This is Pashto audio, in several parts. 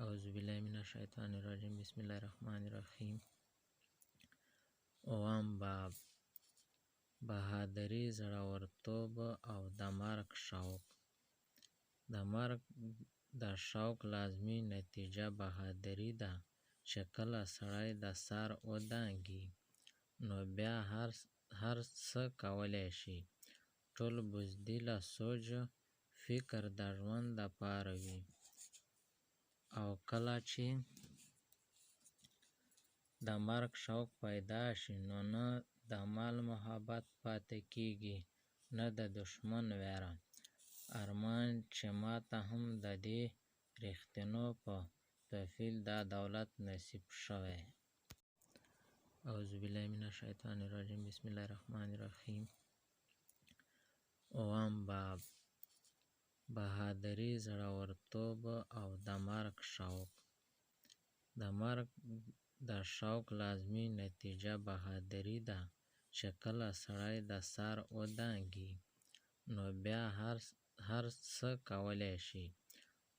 اعوذ بالله من الشیطان الرجیم بسم الله الرحمن الرحیم. اووم باب بهادری، زړورتوب او د مرګ شوق. د مرګ د شوق لازمي نتیجه بهادري ده، چې کله سړی د سر ودانګي نو بیا هر څه کولی شي. ټول بزدل سوچ فکر د ژوند دپاره وي، او کله چې د مرګ شوق پیدا شي نو نه د مال محبت پاتې کیږي، نه د دښمن ویره. ارمان چې ماته هم د دې رښتینو په تفصیل دا دولت نصیب شوی. اعوذ بالله من الشیطان الرجیم بسم الله الرحمن الرحیم. اووم باب بهادری، زړورتوب او د مرګ شوق. د مرګ د شوق لازمي نتیجه بهادري ده، چې کله سړی د سر ودانګي نو بیا هر څه کولی شي.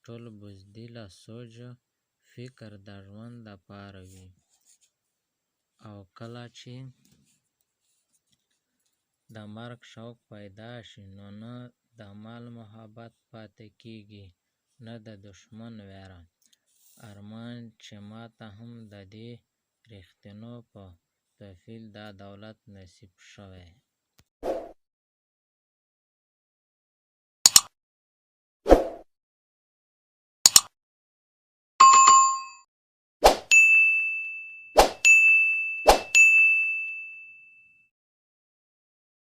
ټول بزدل سوچ فکر د ژوند دپاره وي، او کله چې د مرګ شوق پیدا شي نو نه د مال محبت پاتې کیږي، نه د دښمن ویره. ارمان چې ماته هم د دې رښتینو په تفصیل دا دولت نصیب شوی.